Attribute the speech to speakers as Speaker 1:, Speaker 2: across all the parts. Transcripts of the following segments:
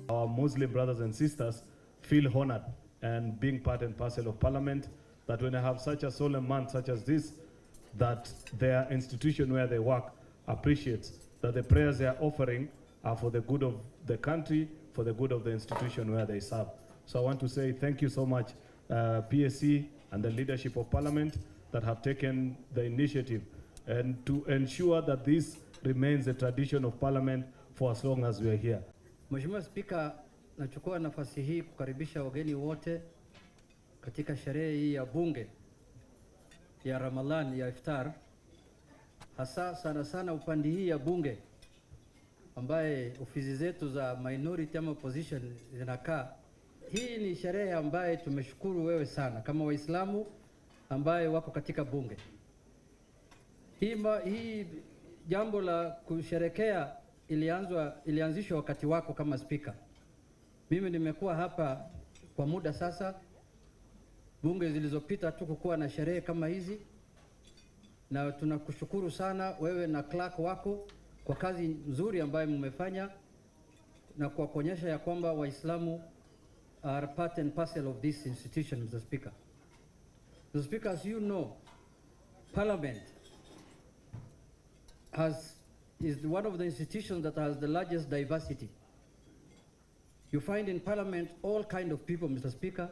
Speaker 1: Our Muslim brothers and sisters feel honored and being part and parcel of Parliament, that when they have such a solemn month such as this, that their institution where they work appreciates that the prayers they are offering are for the good of the country, for the good of the institution where they serve. So I want to say thank you so much, PSC and the leadership of Parliament that have taken the initiative and to ensure that this remains the tradition of Parliament for as long as we are here.
Speaker 2: Mheshimiwa Spika, nachukua nafasi hii kukaribisha wageni wote katika sherehe hii ya bunge ya Ramadhan ya Iftar, hasa sana upande hii ya bunge ambaye ofisi zetu za minority ama opposition zinakaa. Hii ni sherehe ambaye tumeshukuru wewe sana kama Waislamu ambaye wako katika bunge. Hii jambo la kusherekea ilianzishwa wakati wako kama spika. Mimi nimekuwa hapa kwa muda sasa. Bunge zilizopita tukukuwa na sherehe kama hizi, na tunakushukuru sana wewe na clerk wako kwa kazi nzuri ambayo mmefanya na kwa kuonyesha ya kwamba Waislamu are part and parcel of this institution, Mr. Speaker. Mr. Speaker, as you know, Parliament is one of the institutions that has the largest diversity. You find in Parliament all kind of people, Mr. Speaker.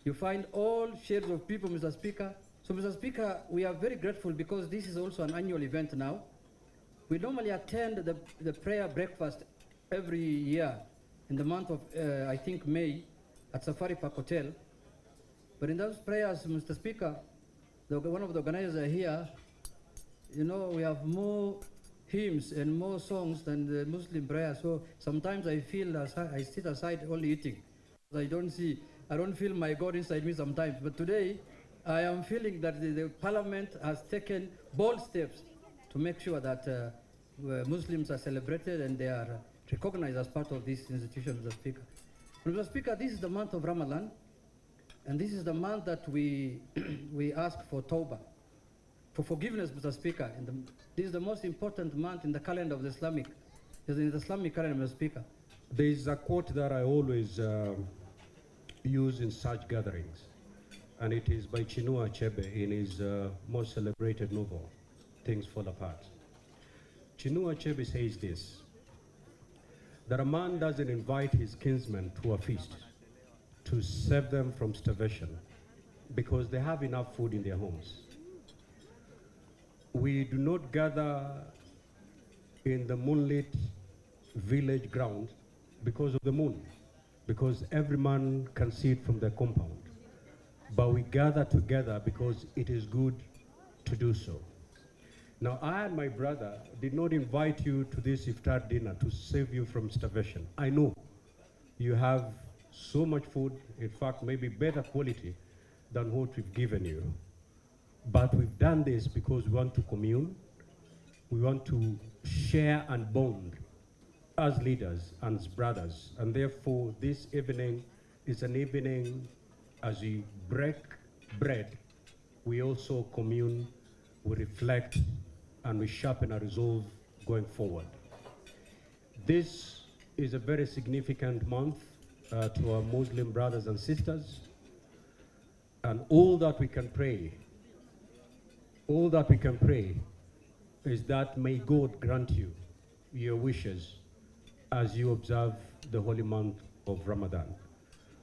Speaker 2: You find all shades of people, Mr. Speaker. So, Mr. Speaker, we are very grateful because this is also an annual event now. We normally attend the prayer breakfast every year in the month of, I think, May at Safari Park Hotel. But in those prayers, Mr. Speaker, one of the organizers are here. You know, we have more hymns and more songs than the Muslim prayer. So sometimes I feel I sit aside only eating. I don't feel my God inside me sometimes. But today, I am feeling that the Parliament has taken bold steps to make sure that Muslims are celebrated and they are recognized as part of this institution, Mr. Speaker. Mr. Speaker, this is the month of Ramadan, and this is the month that we ask for Tawbah, for forgiveness, Mr. Speaker. This is the most important month in the calendar of the Islamic calendar, Mr. Speaker.
Speaker 3: There is a quote that I always use in such gatherings, and it is by Chinua Achebe in his most celebrated novel, Things Fall Apart. Chinua Achebe says this, that a man doesn't invite his kinsmen to a feast to save them from starvation because they have enough food in their homes. We do not gather in the moonlit village ground because of the moon, because every man can see it from their compound. But we gather together because it is good to do so. Now, I and my brother did not invite you to this Iftar dinner to save you from starvation. I know you have so much food, in fact, maybe better quality than what we've given you. But we've done this because we want to commune, we want to share and bond as leaders and as brothers. And therefore, this evening is an evening as we break bread, we also commune, we reflect, and we sharpen our resolve going forward. This is a very significant month to our Muslim brothers and sisters, and all that we can pray is that may God grant you your wishes as you observe the holy month of Ramadan.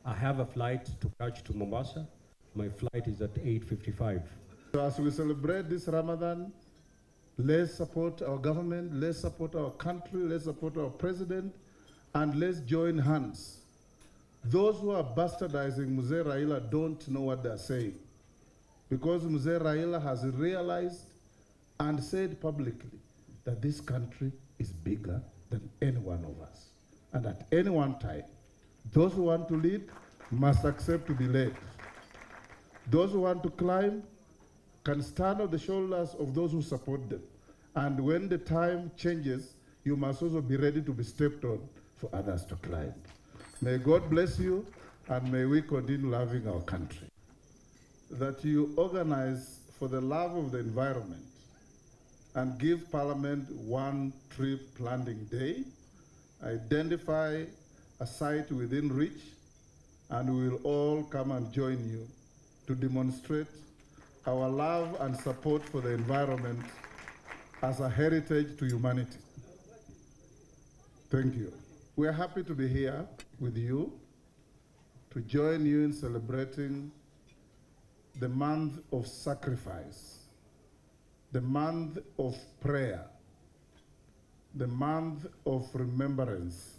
Speaker 3: I have a flight to catch to Mombasa. My flight is at 8:55.
Speaker 4: So as we celebrate this Ramadan, let's support our government, let's support our country, let's support our president, and let's join hands. Those who are bastardizing Mzee Raila don't know what they're saying, because Mzee Raila has realized and said publicly that this country is bigger than any one of us. And at any one time, those who want to lead must accept to be led. Those who want to climb can stand on the shoulders of those who support them. And when the time changes, you must also be ready to be stepped on for others to climb. May God bless you, and may we continue loving our country. That you organize for the love of the environment and give Parliament one tree planting day, identify a site within reach, and we will all come and join you to demonstrate our love and support for the environment as a heritage to humanity. Thank you. We are happy to be here with you to join you in celebrating the month of sacrifice, the month of prayer, the month of remembrance,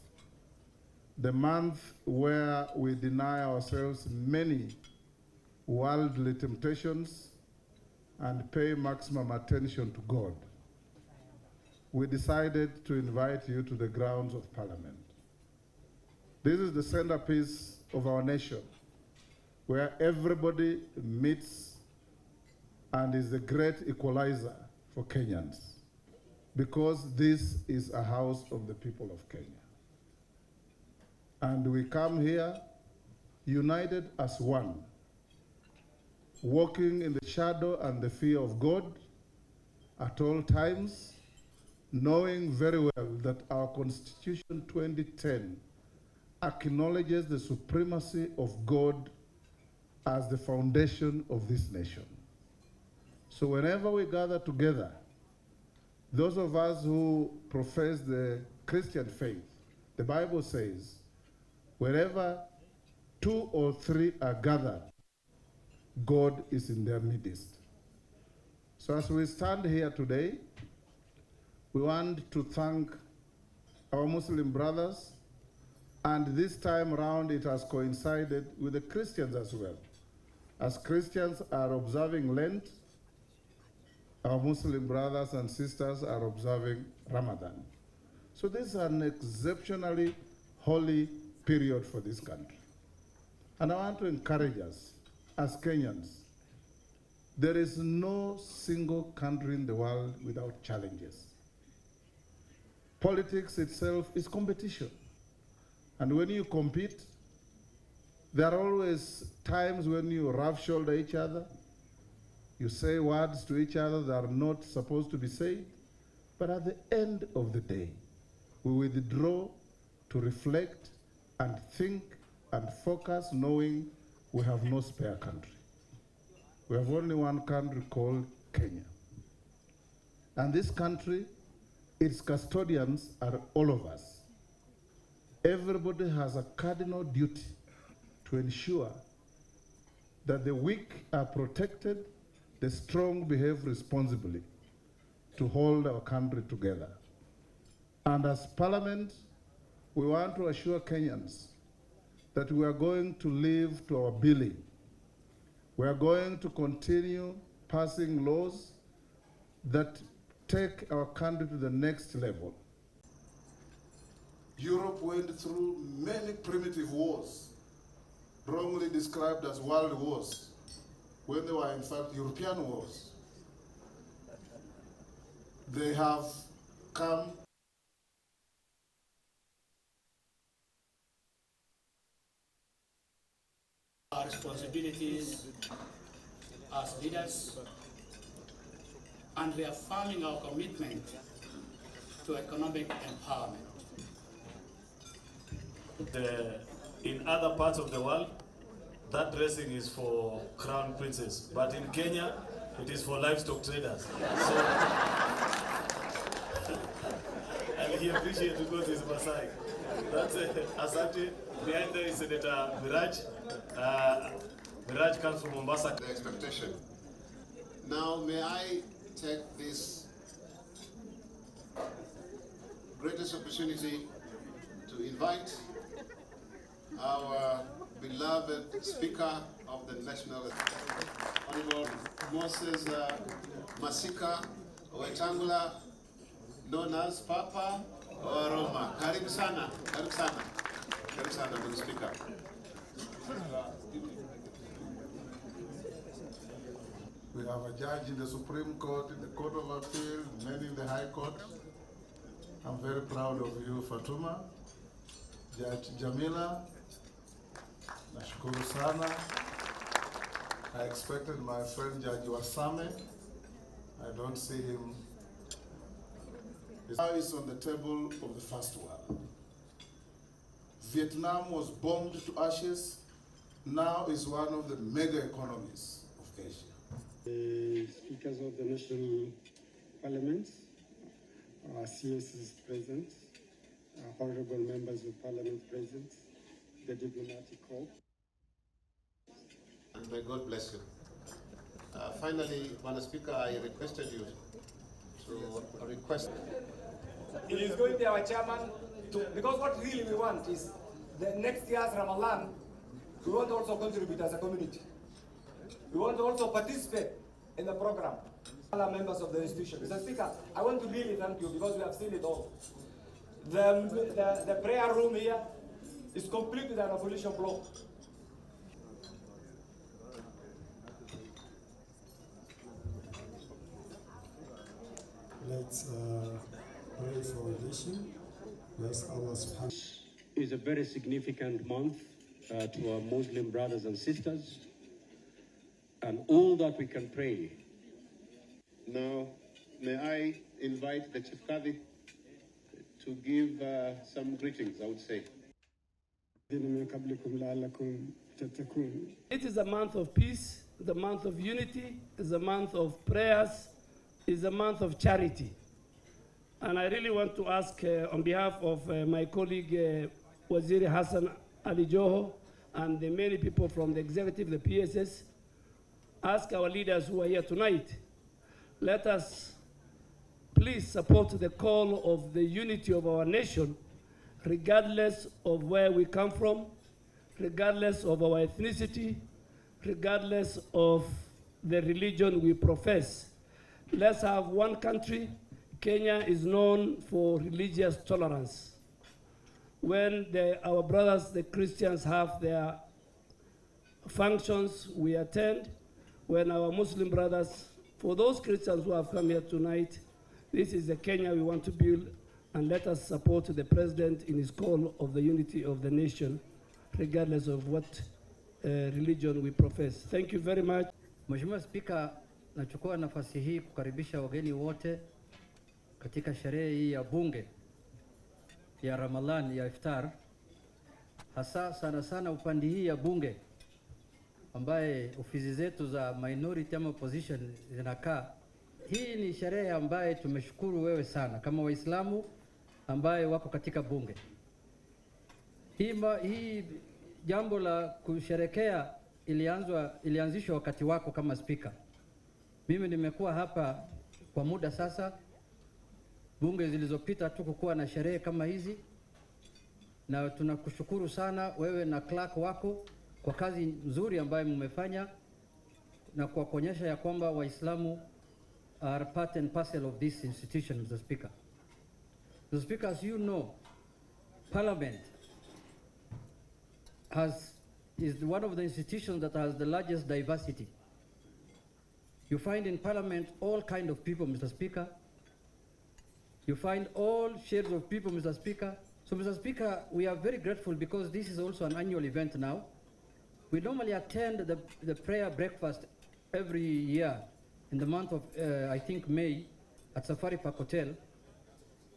Speaker 4: the month where we deny ourselves many worldly temptations and pay maximum attention to God. We decided to invite you to the grounds of Parliament. This is the centerpiece of our nation, where everybody meets and is the great equalizer for Kenyans, because this is a house of the people of Kenya. And we come here united as one, walking in the shadow and the fear of God at all times, knowing very well that our Constitution 2010 acknowledges the supremacy of God as the foundation of this nation. So whenever we gather together, those of us who profess the Christian faith, the Bible says, wherever 2 or 3 are gathered, God is in their midst. So as we stand here today, we want to thank our Muslim brothers, and this time around it has coincided with the Christians as well. As Christians are observing Lent, our Muslim brothers and sisters are observing Ramadan. So this is an exceptionally holy period for this country. And I want to encourage us as Kenyans. There is no single country in the world without challenges. Politics itself is competition. And when you compete, there are always times when you rough shoulder each other, you say words to each other that are not supposed to be said, but at the end of the day, we withdraw to reflect and think and focus, knowing we have no spare country. We have only one country called Kenya. And this country, its custodians are all of us. Everybody has a cardinal duty to ensure that the weak are protected, the strong behave responsibly to hold our country together. And as Parliament, we want to assure Kenyans that we are going to live to our billing. We are going to continue passing laws that take our country to the next level. Europe went through many primitive wars, wrongly described as world wars, when they were in fact European wars. They have come
Speaker 5: our responsibilities as leaders and reaffirming our commitment to economic empowerment.
Speaker 1: In other parts of the world, that dressing is for crown princes, but in Kenya, it is for livestock traders. So, and he appreciates because he's Masai. That's Asante. Behind there is Senator Miraj. Miraj comes from Mombasa.
Speaker 6: The expectation. Now, may I take this greatest opportunity to invite our beloved Speaker of the National Assembly, Honorable Moses Masika Wetangula, known as Papa or Roma. Karibu sana, karibu sana, karibu sana, Mr. Speaker.
Speaker 4: We have a judge in the Supreme Court, in the Court of Appeal, many in the High Court. I'm very proud of you, Fatuma. Judge Jamila, nashukuru sana. I expected my friend Judge Wasame. I don't see him Now is on the table of the first world. Vietnam was bombed to ashes, now is one of the mega economies of Asia.
Speaker 7: The speakers of the national parliaments, our CSs present, honorable members of parliament present, the diplomatic corps.
Speaker 6: And may God bless you. Finally, Madam Speaker, I requested you to request.
Speaker 8: It is going to be our chairman, because what really we want is the next year's Ramadan, we want to also contribute as a community. We want to also participate in the program. All members of the institution. Mr. Speaker, I want to really thank you because we have seen it all. The prayer room here is complete with an abolition block.
Speaker 7: Let's pray for our nation. Bless Allah subhanahu.
Speaker 3: Is a very significant month to our Muslim brothers and sisters, and all that we can pray.
Speaker 6: Now, may I invite the Chief Qadi to give some greetings, I would say.
Speaker 9: It is a month of peace, the month of unity, is a month of prayers, is a month of charity. And I really want to ask on behalf of my colleague Waziri Hassan Ali Joho and the many people from the executive, the PSS, ask our leaders who are here tonight, let us please support the call of the unity of our nation, regardless of where we come from, regardless of our ethnicity, regardless of the religion we profess. Let's have one country. Kenya is known for religious tolerance. When our brothers, the Christians, have their functions, we attend. When our Muslim brothers, for those Christians who have come here tonight, this is the Kenya we want to build, and let us support the president in his call of the unity of the nation, regardless of what religion we profess. Thank you very much.
Speaker 2: Mheshimiwa Spika, nachukua nafasi hii kukaribisha wageni wote katika sherehe hii ya bunge ya Ramadhan ya Iftar, hasa sana upande hii ya bunge ambaye ofisi zetu za minority ama opposition zinakaa. Hii ni sherehe ambaye tumeshukuru wewe sana kama Waislamu ambaye wako katika bunge. Hii jambo la kusherekea ilianzishwa wakati wako kama spika. Mimi nimekuwa hapa kwa muda sasa. Bunge zilizopita tukukuwa na sherehe kama hizi, na tunakushukuru sana wewe na clerk wako kwa kazi nzuri ambayo mmefanya na kwa kuonyesha ya kwamba Waislamu are part and parcel of this institution, Mr. Speaker. Mr. Speaker, as you know, Parliament is one of the institutions that has the largest diversity. You find in Parliament all kind of people, Mr. Speaker. You find all shades of people, Mr. Speaker. So, Mr. Speaker, we are very grateful because this is also an annual event now. We normally attend the prayer breakfast every year in the month of, I think, May at Safari Park Hotel.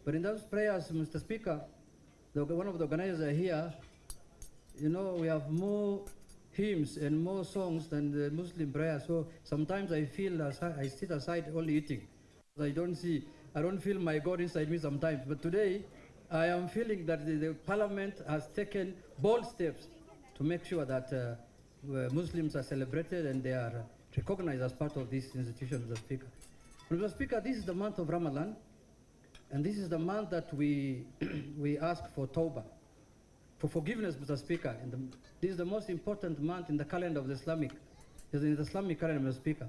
Speaker 2: But in those prayers, Mr. Speaker, one of the organizers are here. You know, we have more hymns and more songs than the Muslim prayer. So sometimes I feel I sit aside only eating. I don't feel my God inside me sometimes. But today, I am feeling that the Parliament has taken bold steps to make sure that Muslims are celebrated and they are recognized as part of this institution, Mr. Speaker. Mr. Speaker, this is the month of Ramadan, and this is the month that we ask for Tawbah, for forgiveness, Mr. Speaker. This is the most important month in the calendar of the Islamic calendar, Mr. Speaker.